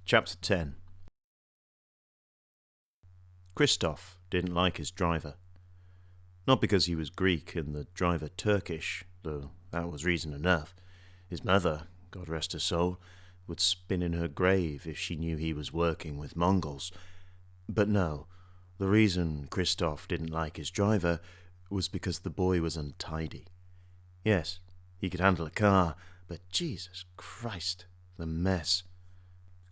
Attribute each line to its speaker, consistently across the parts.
Speaker 1: Chapter 10. Christoph didn't like his driver. Not because he was Greek and the driver Turkish, though that was reason enough. His mother, God rest her soul, would spin in her grave if she knew he was working with Mongols. But no, the reason Christoph didn't like his driver was because the boy was untidy. Yes, he could handle a car, but Jesus Christ, the mess.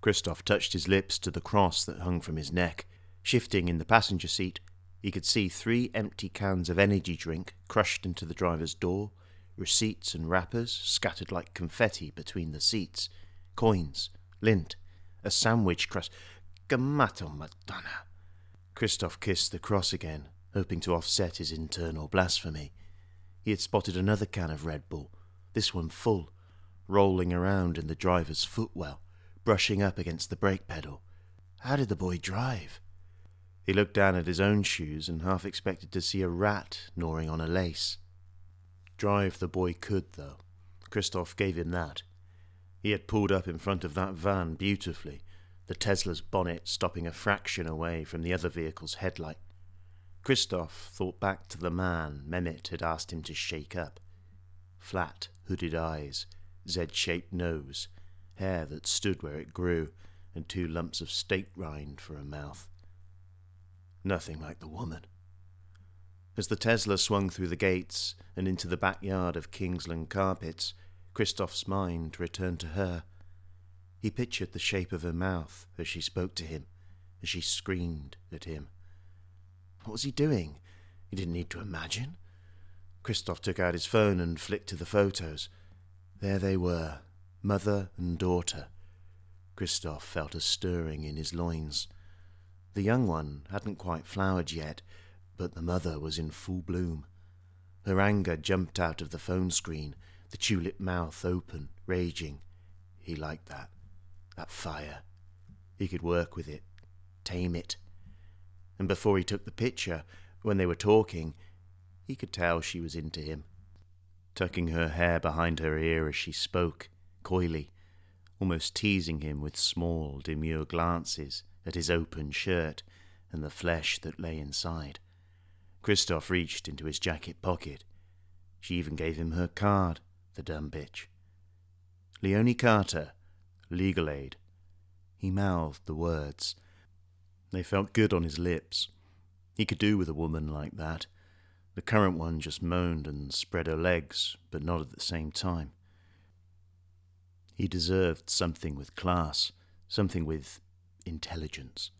Speaker 1: Christoph touched his lips to the cross that hung from his neck. Shifting in the passenger seat, he could see 3 empty cans of energy drink crushed into the driver's door, receipts and wrappers scattered like confetti between the seats, coins, lint, a sandwich crust. Gamato Madonna! Christoph kissed the cross again, hoping to offset his internal blasphemy. He had spotted another can of Red Bull, this one full, rolling around in the driver's footwell, brushing up against the brake pedal. How did the boy drive? He looked down at his own shoes and half expected to see a rat gnawing on a lace. Drive the boy could, though. Christoph gave him that. He had pulled up in front of that van beautifully, the Tesla's bonnet stopping a fraction away from the other vehicle's headlight. Christoph thought back to the man Mehmet had asked him to shake up. Flat, hooded eyes, Z-shaped nose, hair that stood where it grew, and 2 lumps of steak rind for a mouth. Nothing like the woman. As the Tesla swung through the gates and into the backyard of Kingsland Carpets, Christoph's mind returned to her. He pictured the shape of her mouth as she spoke to him, as she screamed at him. What was he doing? He didn't need to imagine. Christoph took out his phone and flicked to the photos. There they were, mother and daughter. Christoph felt a stirring in his loins. The young one hadn't quite flowered yet, but the mother was in full bloom. Her anger jumped out of the phone screen, the tulip mouth open, raging. He liked that fire. He could work with it, tame it. And before he took the picture, when they were talking, he could tell she was into him. Tucking her hair behind her ear as she spoke, coyly, almost teasing him with small, demure glances at his open shirt and the flesh that lay inside. Christoph reached into his jacket pocket. She even gave him her card, the dumb bitch. Leonie Carter, legal aid. He mouthed the words. They felt good on his lips. He could do with a woman like that. The current one just moaned and spread her legs, but not at the same time. He deserved something with class, something with intelligence.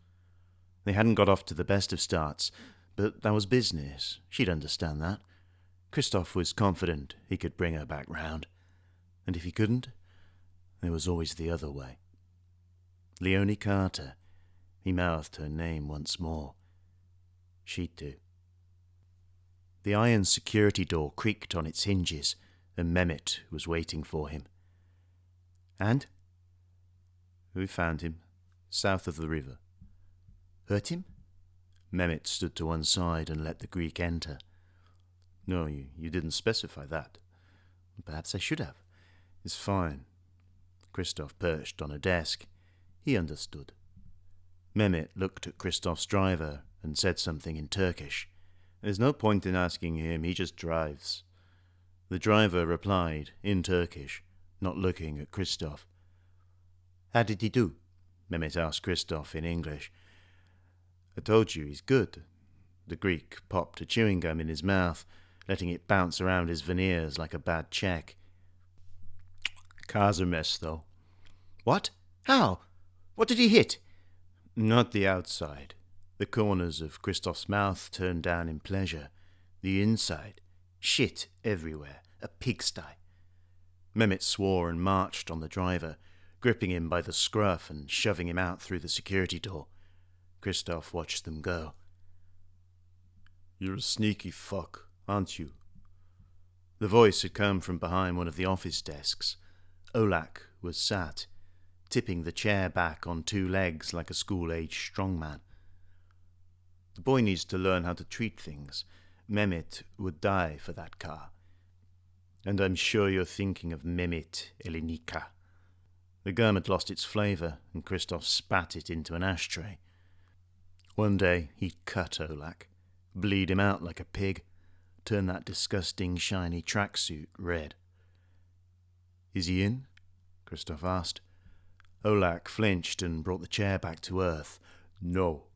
Speaker 1: They hadn't got off to the best of starts, but that was business. She'd understand that. Christoph was confident he could bring her back round. And if he couldn't, there was always the other way. Leonie Carter. He mouthed her name once more. She'd do. The iron security door creaked on its hinges, and Mehmet was waiting for him. And? We found him, south of the river. Hurt him? Mehmet stood to one side and let the Greek enter. No, you didn't specify that. Perhaps I should have. It's fine. Christoph perched on a desk. He understood. Mehmet looked at Christoph's driver and said something in Turkish. There's no point in asking him, he just drives. The driver replied, in Turkish, not looking at Christoph. How did he do? Mehmet asked Christoph in English. I told you, he's good. The Greek popped a chewing gum in his mouth, letting it bounce around his veneers like a bad check. Car's a mess, though. What? How? What did he hit? Not the outside. The corners of Christoph's mouth turned down in pleasure. The inside. Shit everywhere. A pigsty. Mehmet swore and marched on the driver, gripping him by the scruff and shoving him out through the security door. Christoph watched them go. You're a sneaky fuck, aren't you? The voice had come from behind one of the office desks. Olak was sat, tipping the chair back on 2 legs like a school-age strongman. The boy needs to learn how to treat things. Mehmet would die for that car. And I'm sure you're thinking of Mehmet Elinika. The gum had lost its flavour, and Christoph spat it into an ashtray. One day he'd cut Olak, bleed him out like a pig, turn that disgusting shiny tracksuit red. "Is he in?" Christoph asked. Olak flinched and brought the chair back to earth. "No."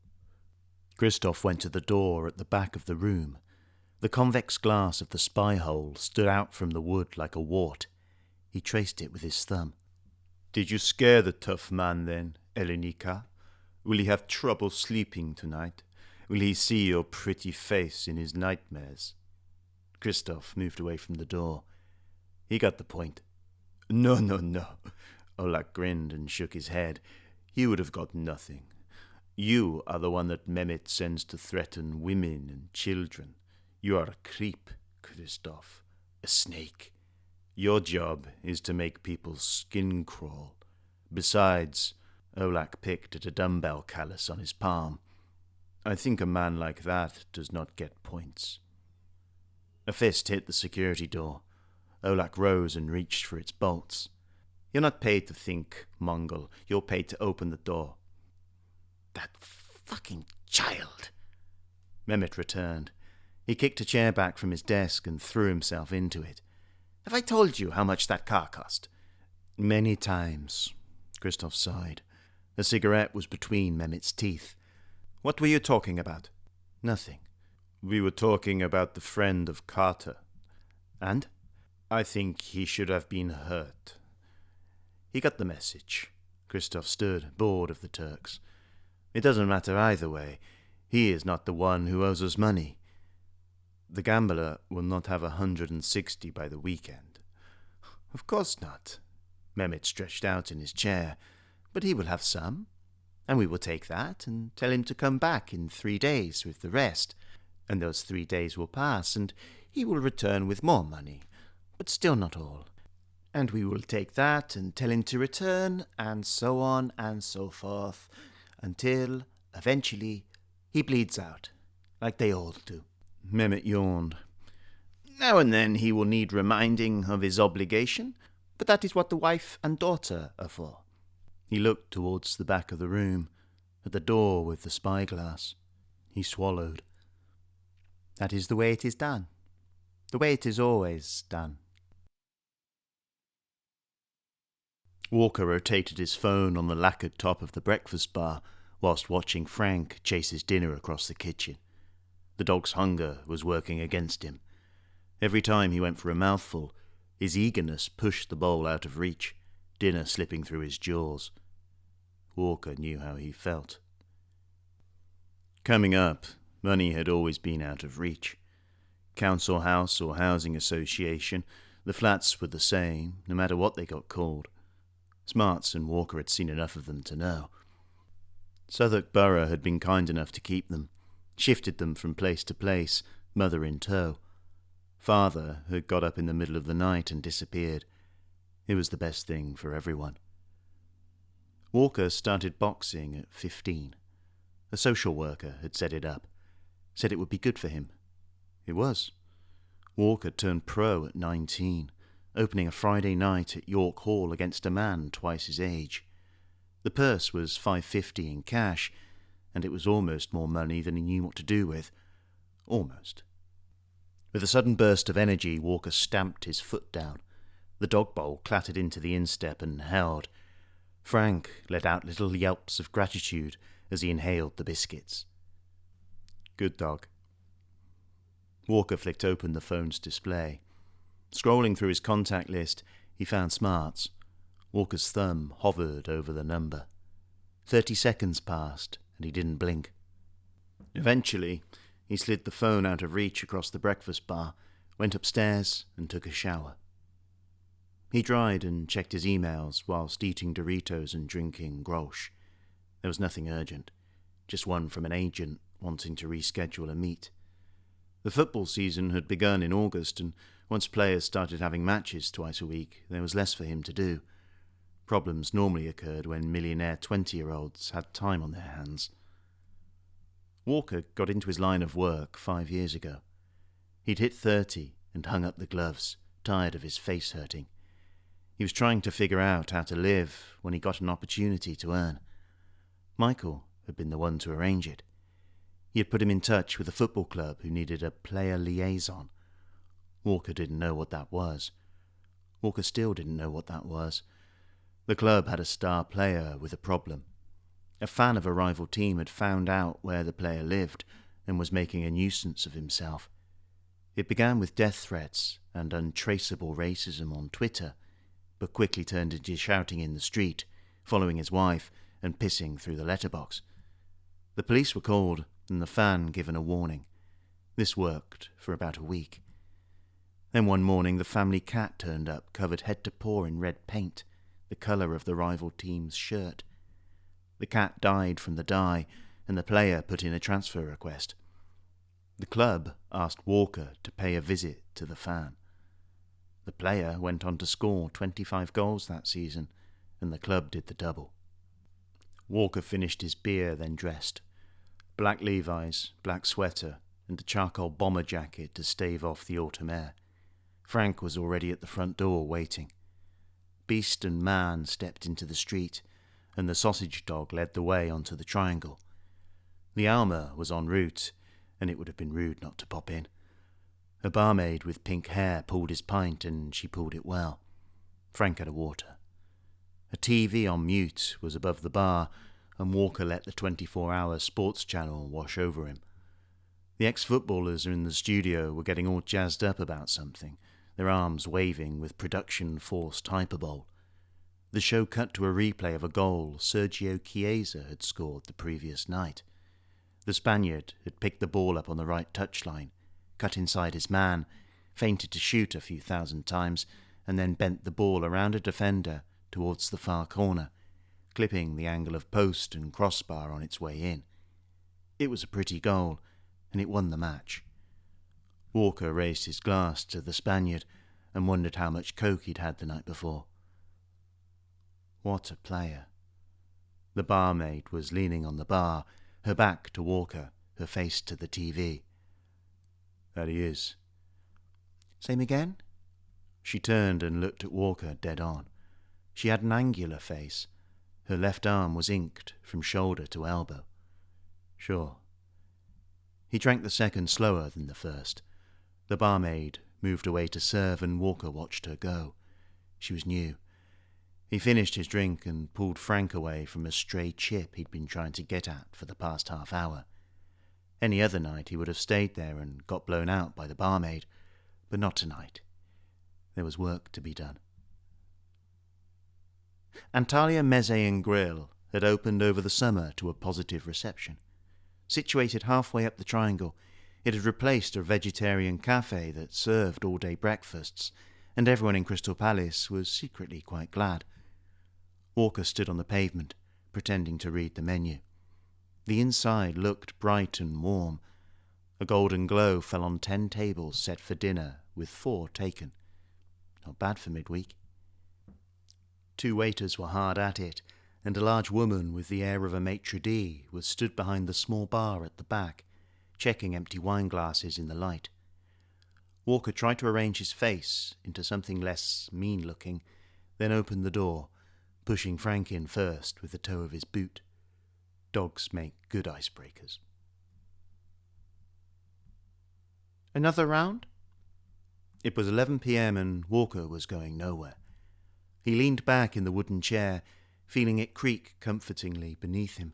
Speaker 1: Christoph went to the door at the back of the room. The convex glass of the spy hole stood out from the wood like a wart. He traced it with his thumb. "Did you scare the tough man then, Elenika? Will he have trouble sleeping tonight? Will he see your pretty face in his nightmares?" Christoph moved away from the door. He got the point. No. Olak grinned and shook his head. "You would have got nothing. You are the one that Mehmet sends to threaten women and children. You are a creep, Christoph, a snake. Your job is to make people's skin crawl. Besides," Olak picked at a dumbbell callus on his palm, "I think a man like that does not get points." A fist hit the security door. Olak rose and reached for its bolts. "You're not paid to think, Mongol. You're paid to open the door." "That fucking child!" Mehmet returned. He kicked a chair back from his desk and threw himself into it. "Have I told you how much that car cost?" "Many times," Christoph sighed. A cigarette was between Mehmet's teeth. "What were you talking about?" "Nothing." "We were talking about the friend of Carter." "And?" "I think he should have been hurt." He got the message. Christoph stood, bored of the Turks. "It doesn't matter either way. He is not the one who owes us money. The gambler will not have 160 by the weekend." "Of course not." Mehmet stretched out in his chair. "But he will have some, and we will take that and tell him to come back in 3 days with the rest. And those 3 days will pass, and he will return with more money, but still not all. And we will take that and tell him to return, and so on and so forth, until, eventually, he bleeds out, like they all do." Mehmet yawned. "Now and then he will need reminding of his obligation, but that is what the wife and daughter are for." He looked towards the back of the room, at the door with the spyglass. He swallowed. "That is the way it is done. The way it is always done." Walker rotated his phone on the lacquered top of the breakfast bar whilst watching Frank chase his dinner across the kitchen. The dog's hunger was working against him. Every time he went for a mouthful, his eagerness pushed the bowl out of reach, dinner slipping through his jaws. Walker knew how he felt. Coming up, money had always been out of reach. Council house or housing association, the flats were the same, no matter what they got called. Smarts and Walker had seen enough of them to know. Southwark Borough had been kind enough to keep them, shifted them from place to place, mother in tow. Father had got up in the middle of the night and disappeared. It was the best thing for everyone. Walker started boxing at 15. A social worker had set it up, said it would be good for him. It was. Walker turned pro at 19, opening a Friday night at York Hall against a man twice his age. The purse was $5.50 in cash, and it was almost more money than he knew what to do with. Almost. With a sudden burst of energy, Walker stamped his foot down. The dog bowl clattered into the instep and held. Frank let out little yelps of gratitude as he inhaled the biscuits. "Good dog." Walker flicked open the phone's display. Scrolling through his contact list, he found Smarts. Walker's thumb hovered over the number. 30 seconds passed, and he didn't blink. Eventually, he slid the phone out of reach across the breakfast bar, went upstairs, and took a shower. He dried and checked his emails whilst eating Doritos and drinking Grolsch. There was nothing urgent, just one from an agent wanting to reschedule a meet. The football season had begun in August, and once players started having matches twice a week, there was less for him to do. Problems normally occurred when millionaire 20-year-olds had time on their hands. Walker got into his line of work 5 years ago. He'd hit 30 and hung up the gloves, tired of his face hurting. He was trying to figure out how to live when he got an opportunity to earn. Michael had been the one to arrange it. He had put him in touch with a football club who needed a player liaison. Walker didn't know what that was. Walker still didn't know what that was. The club had a star player with a problem. A fan of a rival team had found out where the player lived and was making a nuisance of himself. It began with death threats and untraceable racism on Twitter, but quickly turned into shouting in the street, following his wife, and pissing through the letterbox. The police were called and the fan given a warning. This worked for about a week. Then one morning the family cat turned up, covered head to paw in red paint, the colour of the rival team's shirt. The cat died from the dye, and the player put in a transfer request. The club asked Walker to pay a visit to the fan. The player went on to score 25 goals that season, and the club did the double. Walker finished his beer, then dressed. Black Levi's, black sweater, and a charcoal bomber jacket to stave off the autumn air. Frank was already at the front door waiting. Beast and man stepped into the street, and the sausage dog led the way onto the triangle. The Alma was en route, and it would have been rude not to pop in. A barmaid with pink hair pulled his pint, and she pulled it well. Frank had a water. A TV on mute was above the bar, and Walker let the 24-hour sports channel wash over him. The ex-footballers in the studio were getting all jazzed up about something, their arms waving with production-forced hyperbole. The show cut to a replay of a goal Sergio Chiesa had scored the previous night. The Spaniard had picked the ball up on the right touchline, cut inside his man, feinted to shoot a few thousand times, and then bent the ball around a defender towards the far corner, clipping the angle of post and crossbar on its way in. It was a pretty goal, and it won the match. Walker raised his glass to the Spaniard and wondered how much coke he'd had the night before. What a player. The barmaid was leaning on the bar, her back to Walker, her face to the TV. That he is. Same again? She turned and looked at Walker dead on. She had an angular face. Her left arm was inked from shoulder to elbow. Sure. He drank the second slower than the first. The barmaid moved away to serve, and Walker watched her go. She was new. He finished his drink and pulled Frank away from a stray chip he'd been trying to get at for the past half hour. Any other night he would have stayed there and got blown out by the barmaid, but not tonight. There was work to be done. Antalya Meze and Grill had opened over the summer to a positive reception. Situated halfway up the triangle, it had replaced a vegetarian cafe that served all-day breakfasts, and everyone in Crystal Palace was secretly quite glad. Walker stood on the pavement, pretending to read the menu. The inside looked bright and warm. A golden glow fell on 10 tables set for dinner, with 4 taken. Not bad for midweek. 2 waiters were hard at it, and a large woman with the air of a maitre d' was stood behind the small bar at the back, checking empty wine glasses in the light. Walker tried to arrange his face into something less mean-looking, then opened the door, pushing Frank in first with the toe of his boot. Dogs make good icebreakers. Another round? It was 11 p.m. and Walker was going nowhere. He leaned back in the wooden chair, feeling it creak comfortingly beneath him.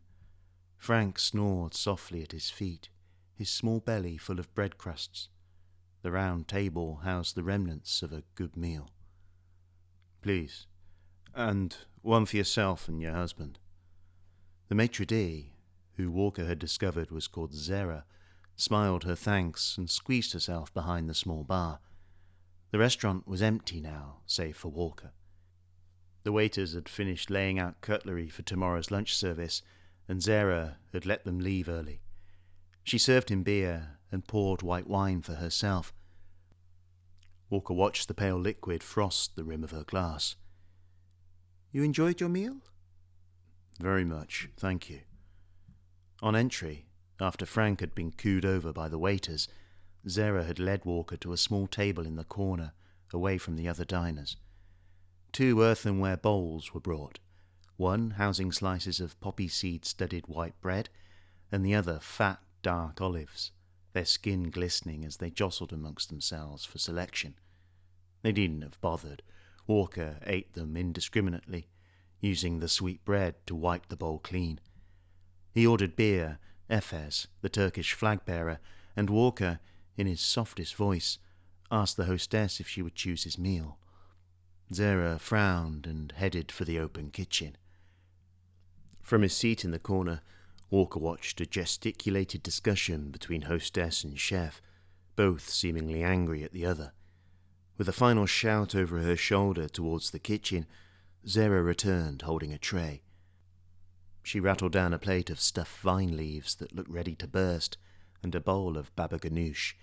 Speaker 1: Frank snored softly at his feet, his small belly full of bread crusts. The round table housed the remnants of a good meal. Please, and one for yourself and your husband. The maitre d', who Walker had discovered was called Zara, smiled her thanks and squeezed herself behind the small bar. The restaurant was empty now, save for Walker. The waiters had finished laying out cutlery for tomorrow's lunch service, and Zara had let them leave early. She served him beer and poured white wine for herself. Walker watched the pale liquid frost the rim of her glass. You enjoyed your meal? Very much, thank you. On entry, after Frank had been cooed over by the waiters, Zara had led Walker to a small table in the corner, away from the other diners. 2 earthenware bowls were brought, one housing slices of poppy seed-studded white bread, and the other fat, dark olives, their skin glistening as they jostled amongst themselves for selection. They needn't have bothered. Walker ate them indiscriminately, using the sweet bread to wipe the bowl clean. He ordered beer, Efes, the Turkish flag-bearer, and Walker, in his softest voice, asked the hostess if she would choose his meal. Zara frowned and headed for the open kitchen. From his seat in the corner, Walker watched a gesticulated discussion between hostess and chef, both seemingly angry at the other. With a final shout over her shoulder towards the kitchen, Zara returned holding a tray. She rattled down a plate of stuffed vine leaves that looked ready to burst, and a bowl of baba ganoush,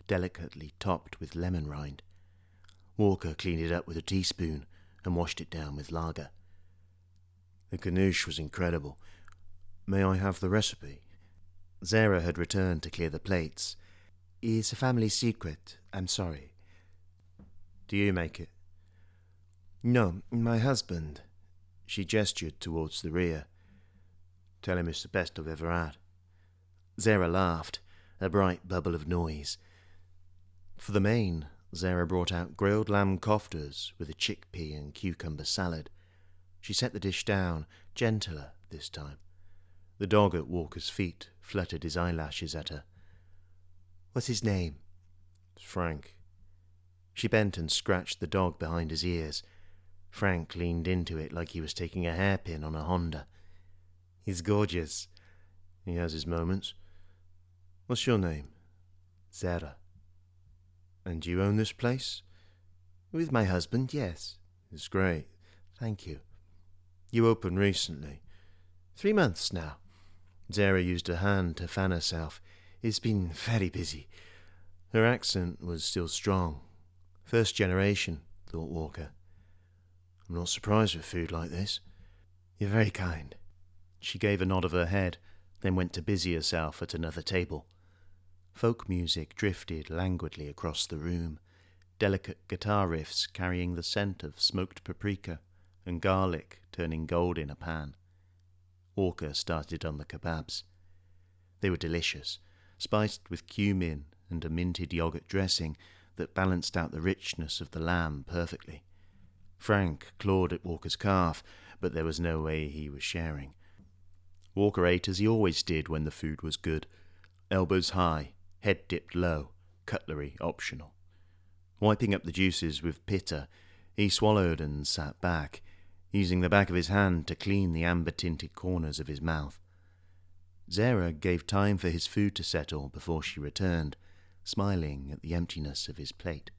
Speaker 1: delicately topped with lemon rind. Walker cleaned it up with a teaspoon and washed it down with lager. The ganoush was incredible. May I have the recipe? Zara had returned to clear the plates. It's a family secret, I'm sorry. Do you make it? No, my husband. She gestured towards the rear. Tell him it's the best I've ever had. Zara laughed, a bright bubble of noise. For the main, Zara brought out grilled lamb koftas with a chickpea and cucumber salad. She set the dish down, gentler this time. The dog at Walker's feet fluttered his eyelashes at her. What's his name? Frank. She bent and scratched the dog behind his ears. Frank leaned into it like he was taking a hairpin on a Honda. He's gorgeous. He has his moments. What's your name? Zara. And you own this place? With my husband, yes. It's great. Thank you. You opened recently? 3 months now. Zara used her hand to fan herself. It's been very busy. Her accent was still strong. First generation, thought Walker. I'm not surprised with food like this. You're very kind. She gave a nod of her head, then went to busy herself at another table. Folk music drifted languidly across the room, delicate guitar riffs carrying the scent of smoked paprika and garlic turning gold in a pan. Walker started on the kebabs. They were delicious, spiced with cumin and a minted yogurt dressing that balanced out the richness of the lamb perfectly. Frank clawed at Walker's calf, but there was no way he was sharing. Walker ate as he always did when the food was good, elbows high, head dipped low, cutlery optional. Wiping up the juices with pitta, he swallowed and sat back, using the back of his hand to clean the amber-tinted corners of his mouth. Zara gave time for his food to settle before she returned, smiling at the emptiness of his plate.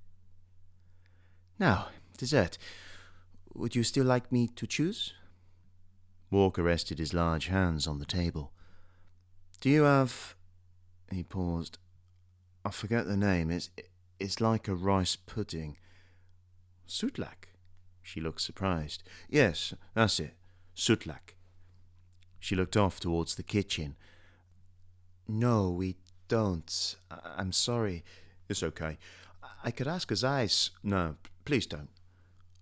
Speaker 1: Now, dessert. Would you still like me to choose? Walker rested his large hands on the table. Do you have... He paused. I forget the name. It's like a rice pudding. Sutlak? She looked surprised. Yes, that's it. Sutlak. She looked off towards the kitchen. No, we don't. I'm sorry. It's okay. I could ask Azais. No, please don't.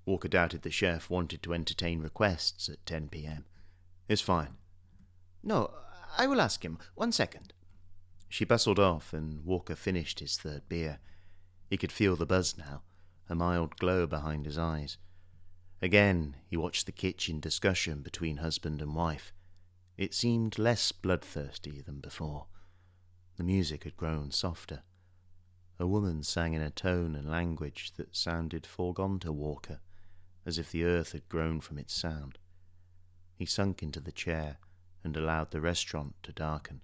Speaker 1: Walker doubted the chef wanted to entertain requests at 10 p.m. It's fine. No, I will ask him. 1 second. She bustled off, and Walker finished his third beer. He could feel the buzz now, a mild glow behind his eyes. Again, he watched the kitchen discussion between husband and wife. It seemed less bloodthirsty than before. The music had grown softer. A woman sang in a tone and language that sounded foregone to Walker, as if the earth had grown from its sound. He sunk into the chair and allowed the restaurant to darken.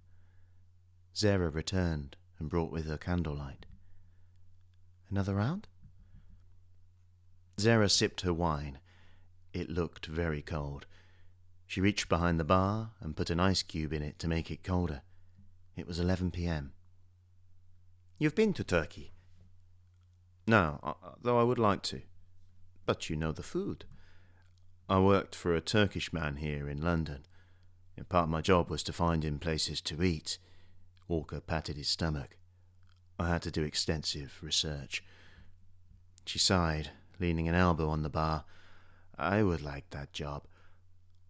Speaker 1: Zara returned and brought with her candlelight. Another round? Zara sipped her wine. It looked very cold. She reached behind the bar and put an ice cube in it to make it colder. It was 11 p.m. You've been to Turkey? No, though I would like to. But you know the food. I worked for a Turkish man here in London. Part of my job was to find him places to eat. Walker patted his stomach. I had to do extensive research. She sighed, leaning an elbow on the bar. I would like that job.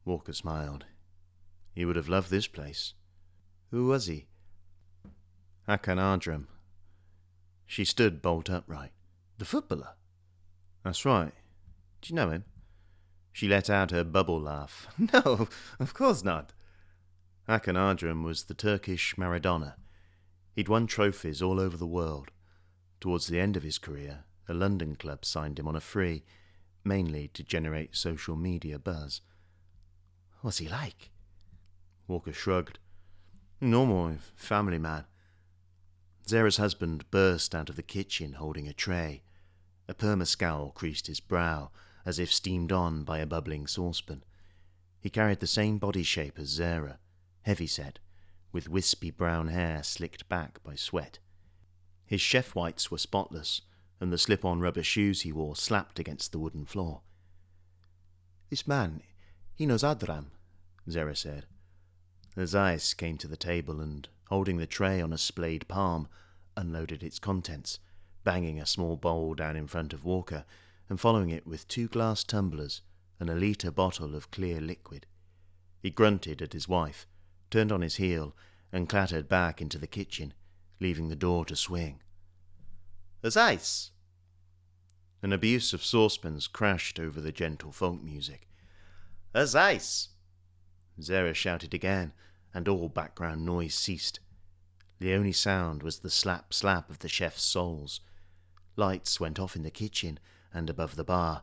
Speaker 1: Walker smiled. He would have loved this place. Who was he? Hakan Ardram. She stood bolt upright. The footballer? That's right. Do you know him? She let out her bubble laugh. No, of course not. Hakan Ardram was the Turkish Maradona. He'd won trophies all over the world. Towards the end of his career, a London club signed him on a free, mainly to generate social media buzz. What's he like? Walker shrugged. Normal, family man. Zara's husband burst out of the kitchen holding a tray. A perma-scowl creased his brow, as if steamed on by a bubbling saucepan. He carried the same body shape as Zara, heavy-set, with wispy brown hair slicked back by sweat. His chef whites were spotless, and the slip-on rubber shoes he wore slapped against the wooden floor. This man, he knows Ardram, Zara said. Zeiss came to the table and, holding the tray on a splayed palm, unloaded its contents, banging a small bowl down in front of Walker and following it with 2 glass tumblers and a litre bottle of clear liquid. He grunted at his wife, turned on his heel, and clattered back into the kitchen, leaving the door to swing. Zeiss! An abuse of saucepans crashed over the gentle folk music. Zeiss! Zara shouted again, and all background noise ceased. The only sound was the slap-slap of the chef's soles. Lights went off in the kitchen and above the bar.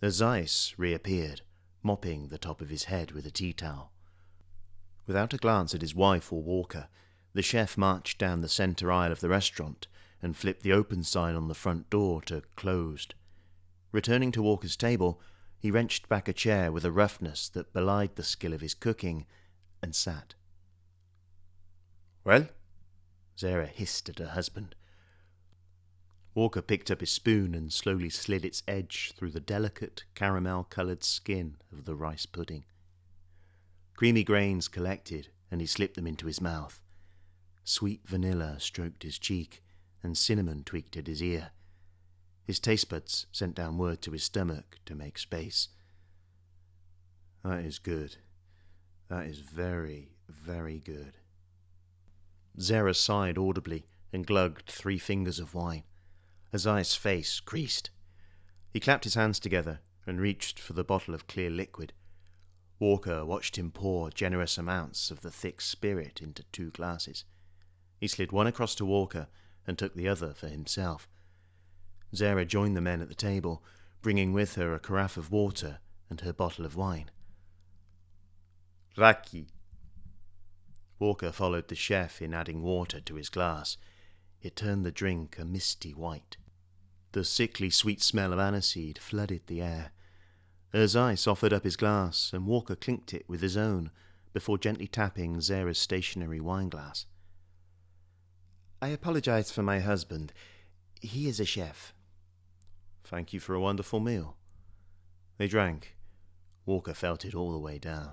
Speaker 1: Zeiss reappeared, mopping the top of his head with a tea towel. Without a glance at his wife or Walker, the chef marched down the centre aisle of the restaurant and flipped the open sign on the front door to closed. Returning to Walker's table, he wrenched back a chair with a roughness that belied the skill of his cooking, and sat. Well? Zara hissed at her husband. Walker picked up his spoon and slowly slid its edge through the delicate, caramel-coloured skin of the rice pudding. Creamy grains collected, and he slipped them into his mouth. Sweet vanilla stroked his cheek, and cinnamon tweaked at his ear. His taste buds sent down word to his stomach to make space. That is good. That is very, very good. Zara sighed audibly and glugged 3 fingers of wine. Azai's face creased. He clapped his hands together and reached for the bottle of clear liquid. Walker watched him pour generous amounts of the thick spirit into 2 glasses. He slid one across to Walker and took the other for himself. Zara joined the men at the table, bringing with her a carafe of water and her bottle of wine. Raki. Walker followed the chef in adding water to his glass. It turned the drink a misty white. The sickly sweet smell of aniseed flooded the air. Zeiss offered up his glass, and Walker clinked it with his own, before gently tapping Zara's stationary wineglass. I apologize for my husband. He is a chef. Thank you for a wonderful meal. They drank. Walker felt it all the way down.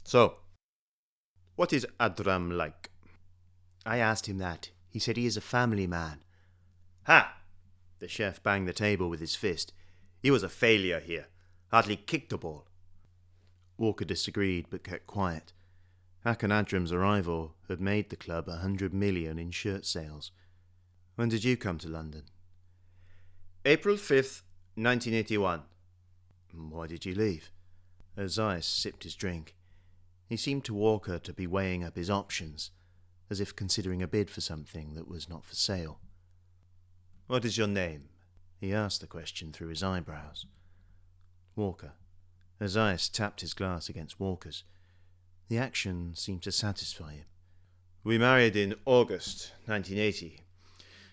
Speaker 1: So, what is Ardram like? I asked him that. He said he is a family man. Ha! The chef banged the table with his fist. He was a failure here. Hardly kicked a ball. Walker disagreed, but kept quiet. Hakan Ardram's arrival had made the club 100 million in shirt sales. When did you come to London? April 5th, 1981. Why did you leave? Zeiss sipped his drink. He seemed to Walker to be weighing up his options, as if considering a bid for something that was not for sale. What is your name? He asked the question through his eyebrows. Walker. Zeiss tapped his glass against Walker's. The action seemed to satisfy him. We married in August 1980.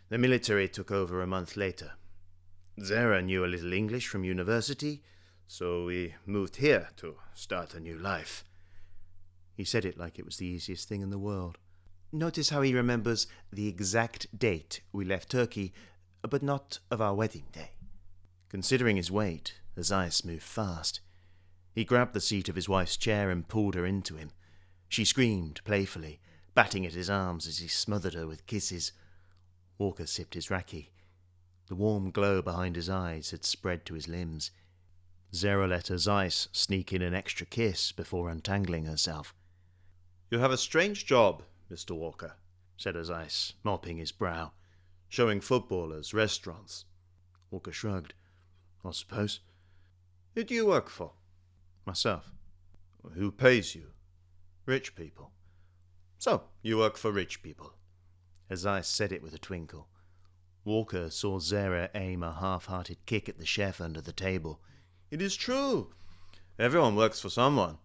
Speaker 1: The military took over a month later. Zara knew a little English from university, so we moved here to start a new life. He said it like it was the easiest thing in the world. Notice how he remembers the exact date we left Turkey, but not of our wedding day. Considering his weight, Zeiss moved fast. He grabbed the seat of his wife's chair and pulled her into him. She screamed playfully, batting at his arms as he smothered her with kisses. Walker sipped his raki. The warm glow behind his eyes had spread to his limbs. Zara let Azais sneak in an extra kiss before untangling herself. "You have a strange job, Mr. Walker," said Azais, mopping his brow. "Showing footballers restaurants." Walker shrugged. "I suppose." "Who do you work for?" "Myself." "Who pays you?" "Rich people." "So, you work for rich people." Azais said it with a twinkle. Walker saw Zara aim a half-hearted kick at the chef under the table. "It is true. Everyone works for someone.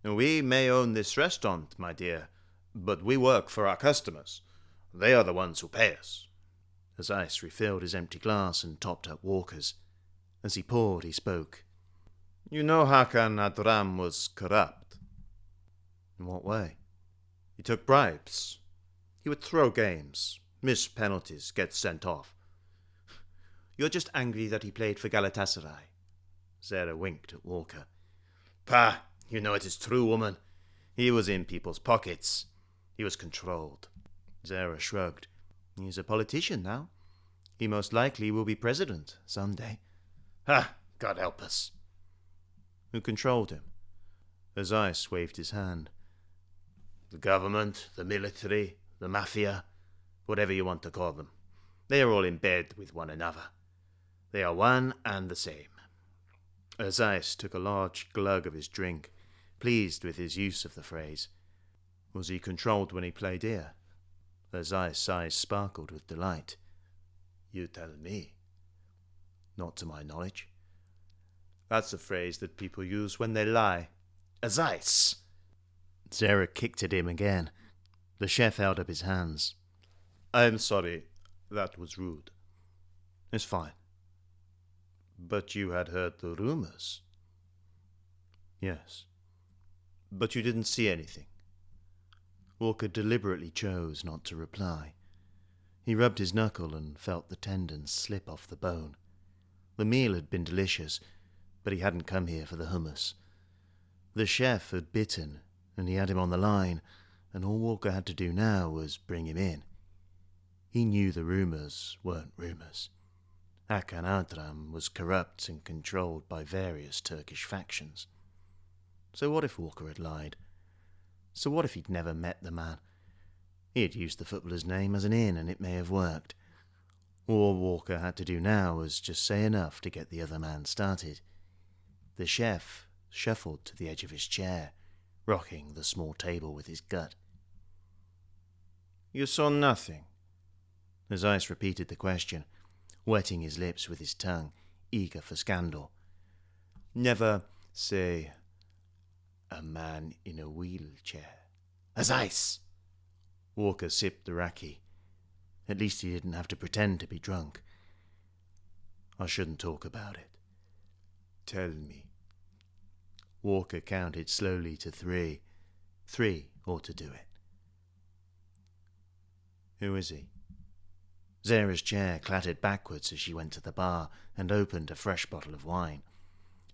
Speaker 1: We may own this restaurant, my dear, but we work for our customers. They are the ones who pay us." Azais refilled his empty glass and topped up Walker's. As he poured, he spoke. "You know Hakan Adram was corrupt." "In what way?" "He took bribes. He would throw games, miss penalties, get sent off." "You're just angry that he played for Galatasaray." Zara winked at Walker. "Pah, you know it is true, woman. He was in people's pockets. He was controlled." Zara shrugged. "He's a politician now. He most likely will be president someday." "Ah, God help us." "Who controlled him?" Azais waved his hand. "The government, the military, the mafia, whatever you want to call them. They are all in bed with one another. They are one and the same." Azais took a large glug of his drink, pleased with his use of the phrase. "Was he controlled when he played here?" Azais' eyes sparkled with delight. "You tell me." "Not to my knowledge." "That's a phrase that people use when they lie." "Azais!" Zara kicked at him again. The chef held up his hands. "I'm sorry. That was rude." "It's fine." "But you had heard the rumors." "Yes." "But you didn't see anything." Walker deliberately chose not to reply. He rubbed his knuckle and felt the tendons slip off the bone. The meal had been delicious, but he hadn't come here for the hummus. The chef had bitten, and he had him on the line, and all Walker had to do now was bring him in. He knew the rumors weren't rumors. Hakan Adram was corrupt and controlled by various Turkish factions. So what if Walker had lied? So what if he'd never met the man? He had used the footballer's name as an in, and it may have worked. All Walker had to do now was just say enough to get the other man started. The chef shuffled to the edge of his chair, rocking the small table with his gut. "You saw nothing?" Azais repeated the question, wetting his lips with his tongue, eager for scandal. "Never, say, a man in a wheelchair?" "Azais!" Walker sipped the raki. At least he didn't have to pretend to be drunk. "I shouldn't talk about it." "Tell me." Walker counted slowly to 3. 3 ought to do it. "Who is he?" Zara's chair clattered backwards as she went to the bar and opened a fresh bottle of wine.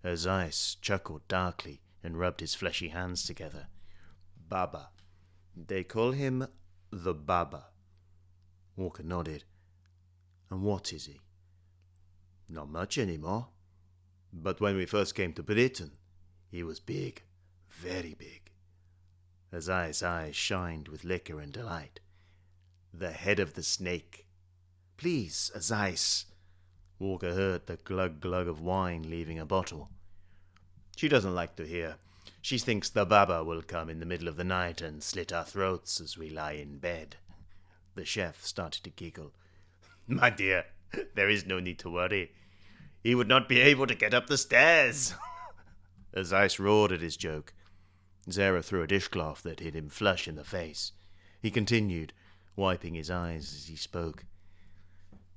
Speaker 1: Azais chuckled darkly and rubbed his fleshy hands together. "Baba. They call him the Baba." Walker nodded. "And what is he?" "Not much anymore. But when we first came to Britain, he was big, very big." Azais' eyes shined with liquor and delight. "The head of the snake." "Please, Azais." Walker heard the glug-glug of wine leaving a bottle. "She doesn't like to hear. She thinks the Baba will come in the middle of the night and slit our throats as we lie in bed." The chef started to giggle. "My dear, there is no need to worry. He would not be able to get up the stairs." Azais roared at his joke. Zara threw a dishcloth that hit him flush in the face. He continued, wiping his eyes as he spoke.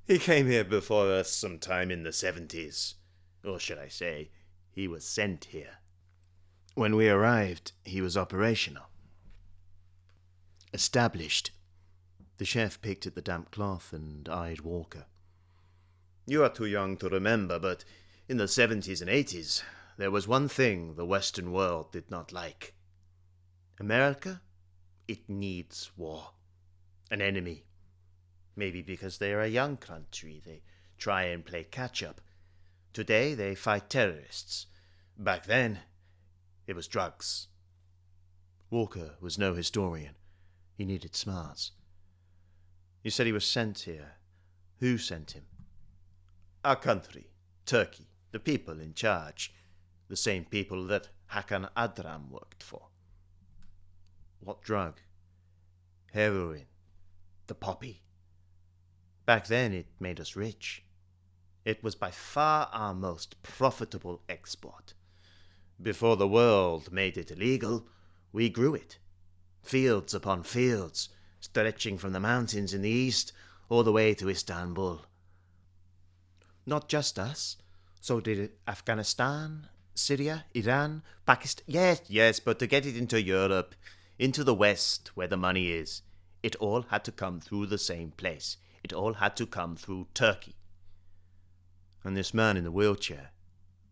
Speaker 1: "He came here before us sometime in the 70s. Or should I say, he was sent here. When we arrived, he was operational. Established." The chef picked at the damp cloth and eyed Walker. "You are too young to remember, but in the 70s and 80s, there was one thing the Western world did not like. America? It needs war. An enemy. Maybe because they are a young country, they try and play catch-up. Today they fight terrorists. Back then, it was drugs. Walker was no historian. He needed smarts. You said he was sent here. Who sent him? Our country, Turkey, the people in charge. The same people that Hakan Adram worked for. What drug? Heroin. The poppy. Back then it made us rich. It was by far our most profitable export. Before the world made it illegal, we grew it. Fields upon fields, stretching from the mountains in the east all the way to Istanbul. Not just us. So did Afghanistan, Syria, Iran, Pakistan. Yes, but to get it into Europe, into the West, where the money is, it all had to come through the same place. It all had to come through Turkey. And this man in the wheelchair,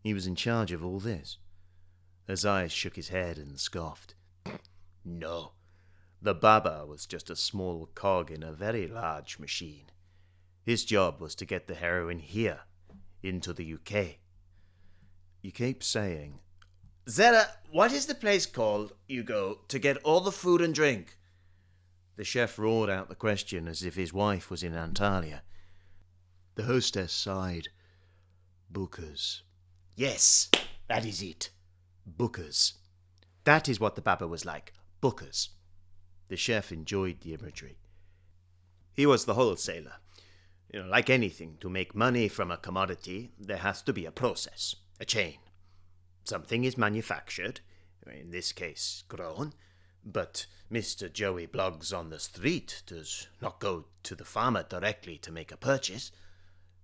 Speaker 1: he was in charge of all this. Azai shook his head and scoffed. No, the Baba was just a small cog in a very large machine. His job was to get the heroin here, into the UK. You keep saying, Zara, what is the place called you go to get all the food and drink? The chef roared out the question as if his wife was in Antalya. The hostess sighed. Bookers. Yes, that is it. Bookers. That is what the Baba was like. Bookers. The chef enjoyed the imagery. He was the wholesaler. Like anything, to make money from a commodity, there has to be a process, a chain. Something is manufactured, in this case grown, but Mr. Joey Bloggs on the street does not go to the farmer directly to make a purchase.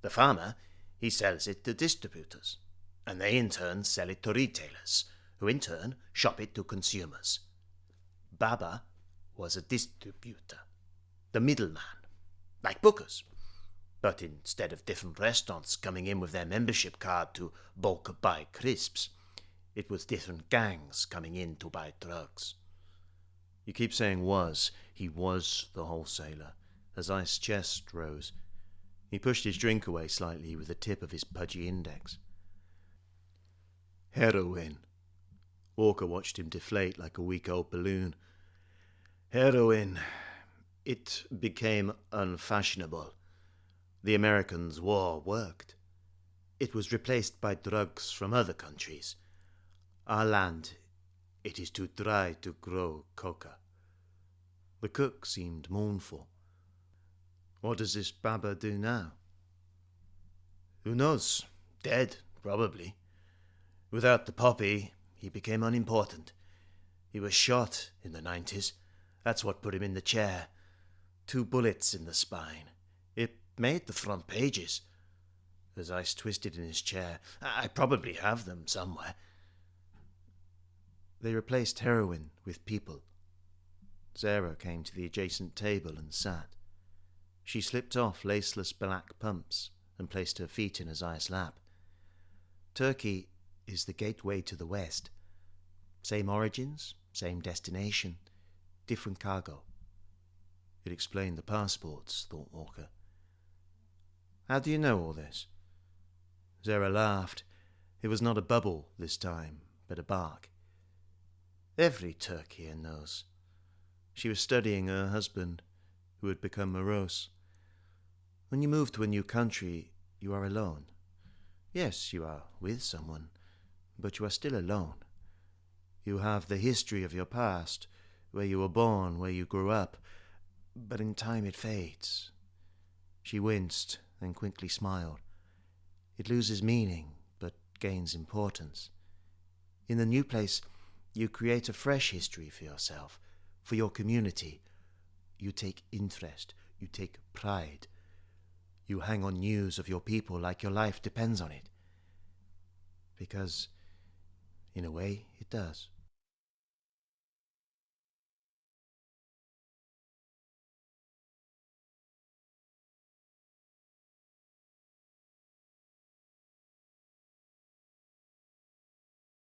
Speaker 1: The farmer, he sells it to distributors, and they in turn sell it to retailers, who in turn shop it to consumers. Baba was a distributor, the middleman, like Bookers. But instead of different restaurants coming in with their membership card to bulk buy crisps, it was different gangs coming in to buy drugs. You keep saying was. He was the wholesaler. Azai's chest rose. He pushed his drink away slightly with the tip of his pudgy index. Heroin. Walker watched him deflate like a week-old balloon. Heroin. It became unfashionable. The Americans' war worked. It was replaced by drugs from other countries. Our land, it is too dry to grow coca. The cook seemed mournful. What does this Baba do now? Who knows? Dead, probably. Without the poppy, he became unimportant. He was shot in the 90s. That's what put him in the chair. 2 bullets in the spine. It made the front pages. His eyes twisted in his chair. I probably have them somewhere. They replaced heroin with people. Zara came to the adjacent table and sat. She slipped off laceless black pumps and placed her feet in Azai's lap. Turkey is the gateway to the West. Same origins, same destination, different cargo. It explained the passports, thought Walker. How do you know all this? Zara laughed. It was not a bubble this time, but a bark. Every Turk here knows. She was studying her husband, who had become morose. When you move to a new country, you are alone. Yes, you are with someone, but you are still alone. You have the history of your past, where you were born, where you grew up, but in time it fades. She winced, then quickly smiled. It loses meaning, but gains importance. In the new place, you create a fresh history for yourself, for your community. You take interest, you take pride. You hang on news of your people like your life depends on it. Because, in a way, it does.